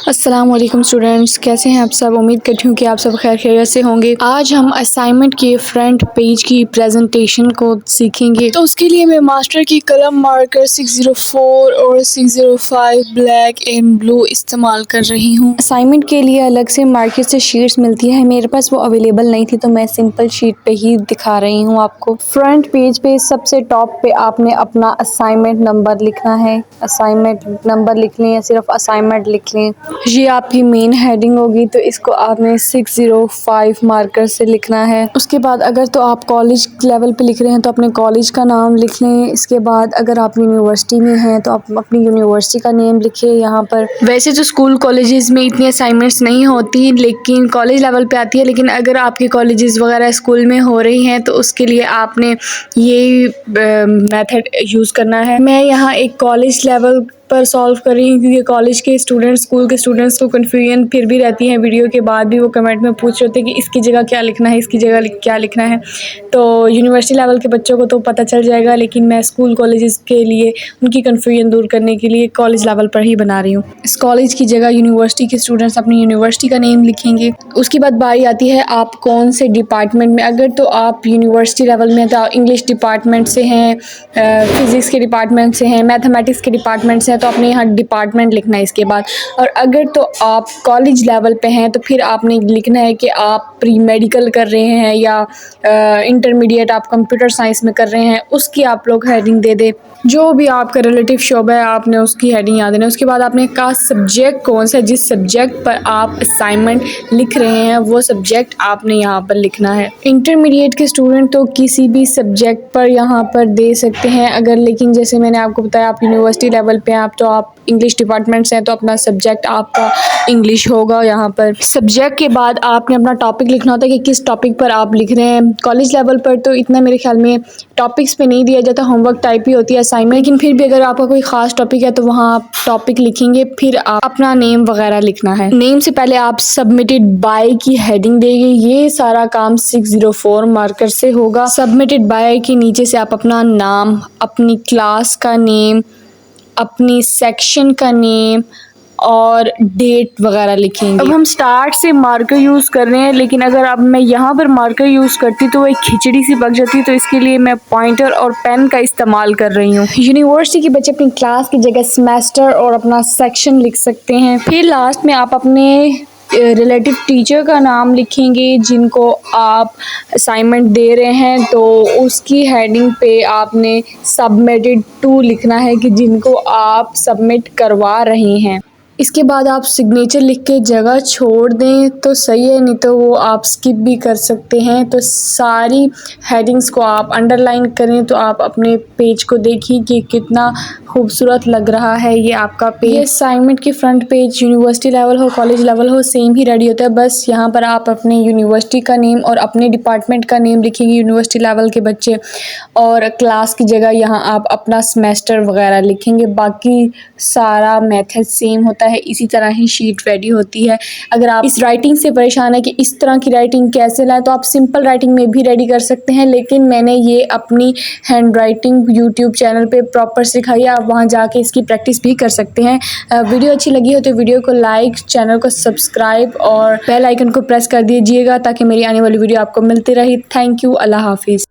अस्सलाम वालेकुम स्टूडेंट्स, कैसे हैं आप सब। उम्मीद करती हूँ कि आप सब खैर खैरियत से होंगे। आज हम असाइनमेंट के फ्रंट पेज की प्रेजेंटेशन को सीखेंगे। तो उसके लिए मैं मास्टर की कलम मार्कर 604 और 605 ब्लैक एंड ब्लू इस्तेमाल कर रही हूँ। असाइनमेंट के लिए अलग से मार्केट से शीट्स मिलती है, मेरे पास वो अवेलेबल नहीं थी तो मैं सिंपल शीट पे ही दिखा रही हूँ आपको। फ्रंट पेज पे सबसे टॉप पे आपने अपना असाइनमेंट नंबर लिखना है। असाइनमेंट नंबर लिख लें या सिर्फ असाइनमेंट लिख लें, ये आपकी मेन हेडिंग होगी। तो इसको आपने 605 मार्कर से लिखना है। उसके बाद अगर तो आप कॉलेज लेवल पे लिख रहे हैं तो अपने कॉलेज का नाम लिख लें। इसके बाद अगर आप यूनिवर्सिटी में हैं तो आप अपनी यूनिवर्सिटी का नेम लिखिए। यहाँ पर वैसे तो स्कूल कॉलेजेस में इतनी असाइनमेंट्स नहीं होती, लेकिन कॉलेज लेवल पे आती है। लेकिन अगर आपके कॉलेजेस वगैरह स्कूल में हो रही हैं तो उसके लिए आपने ये मेथड यूज़ करना है। मैं यहाँ एक कॉलेज लेवल पर सॉल्व कर रही हूँ क्योंकि कॉलेज के स्टूडेंट्स, स्कूल के स्टूडेंट्स को कन्फ्यूजन फिर भी रहती है। वीडियो के बाद भी वो कमेंट में पूछ रहे थे कि इसकी जगह क्या लिखना है, इसकी जगह क्या लिखना है। तो यूनिवर्सिटी लेवल के बच्चों को तो पता चल जाएगा, लेकिन मैं स्कूल कॉलेजेस के लिए उनकी कन्फ्यूजन दूर करने के लिए कॉलेज लेवल पर ही बना रही हूँ। इस कॉलेज की जगह यूनिवर्सिटी के स्टूडेंट्स अपनी यूनिवर्सिटी का नेम लिखेंगे। उसके बाद बारी आती है आप कौन से डिपार्टमेंट में। अगर तो आप यूनिवर्सिटी लेवल में तो इंग्लिश डिपार्टमेंट से हैं, फिज़िक्स के डिपार्टमेंट से हैं, मैथमेटिक्स के डिपार्टमेंट से हैं तो आपने यहाँ डिपार्टमेंट लिखना है इसके बाद। और अगर तो आप कॉलेज लेवल पे हैं तो फिर आपने लिखना है कि आप प्री मेडिकल कर रहे हैं या इंटरमीडिएट आप कंप्यूटर साइंस में कर रहे हैं, उसकी आप लोग हेडिंग दे दें। जो भी आपका रिलेटिव शोबा है आपने उसकी हेडिंग याद देना है। उसके बाद आपने कहा सब्जेक्ट कौन सा, जिस सब्जेक्ट पर आप असाइनमेंट लिख रहे हैं वो सब्जेक्ट आपने यहाँ पर लिखना है। इंटरमीडिएट के स्टूडेंट तो किसी भी सब्जेक्ट पर यहाँ पर दे सकते हैं अगर, लेकिन जैसे मैंने आपको बताया आप यूनिवर्सिटी लेवल पे आप तो आप इंग्लिश डिपार्टमेंट से हैं तो अपना सब्जेक्ट आपका इंग्लिश होगा। यहाँ पर सब्जेक्ट के बाद आपने अपना टॉपिक लिखना होता है कि किस टॉपिक पर आप लिख रहे हैं। कॉलेज लेवल पर तो इतना मेरे ख्याल में टॉपिक्स पे नहीं दिया जाता, होमवर्क टाइप ही होती है असाइनमेंट। लेकिन फिर भी अगर आपका कोई ख़ास टॉपिक है तो वहाँ आप टॉपिक लिखेंगे, फिर आप अपना नेम वगैरह लिखना है। नेम से पहले आप सबमिटेड बाय की हेडिंग देंगे। ये सारा काम 604 मार्कर से होगा। सबमिटेड बाय के नीचे से आप अपना नाम, अपनी क्लास का नेम, अपनी सेक्शन का नेम और डेट वगैरह लिखेंगे। अब हम स्टार्ट से मार्कर यूज़ कर रहे हैं, लेकिन अगर अब मैं यहाँ पर मार्कर यूज़ करती तो वो एक खिचड़ी सी पक जाती, तो इसके लिए मैं पॉइंटर और पेन का इस्तेमाल कर रही हूँ। यूनिवर्सिटी के बच्चे अपनी क्लास की जगह सेमेस्टर और अपना सेक्शन लिख सकते हैं। फिर लास्ट में आप अपने रिलेटिव टीचर का नाम लिखेंगे जिनको आप असाइनमेंट दे रहे हैं, तो उसकी हेडिंग पे आपने सबमिटेड टू लिखना है कि जिनको आप सबमिट करवा रहे हैं। इसके बाद आप सिग्नेचर लिख के जगह छोड़ दें तो सही है, नहीं तो वो आप स्किप भी कर सकते हैं। तो सारी हेडिंग्स को आप अंडरलाइन करें तो आप अपने पेज को देखिए कि कितना खूबसूरत लग रहा है ये आपका पेज। ये असाइनमेंट के फ्रंट पेज यूनिवर्सिटी लेवल हो कॉलेज लेवल हो सेम ही रेडी होता है, बस यहाँ पर आप अपने यूनिवर्सिटी का नेम और अपने डिपार्टमेंट का नेम लिखेंगे यूनिवर्सिटी लेवल के बच्चे, और क्लास की जगह यहाँ आप अपना सेमेस्टर वगैरह लिखेंगे। बाकी सारा मेथड सेम होता है, इसी तरह ही शीट रेडी होती है। अगर आप इस राइटिंग से परेशान है कि इस तरह की राइटिंग कैसे लाएं तो आप सिंपल राइटिंग में भी रेडी कर सकते हैं, लेकिन मैंने ये अपनी हैंड राइटिंग यूट्यूब चैनल पे प्रॉपर सिखाई है, आप वहाँ जाके इसकी प्रैक्टिस भी कर सकते हैं। वीडियो अच्छी लगी हो तो वीडियो को लाइक, चैनल को सब्सक्राइब और बेल आइकन को प्रेस कर दीजिएगा ताकि मेरी आने वाली वीडियो आपको मिलती रहे। थैंक यू, अल्लाह हाफिज़।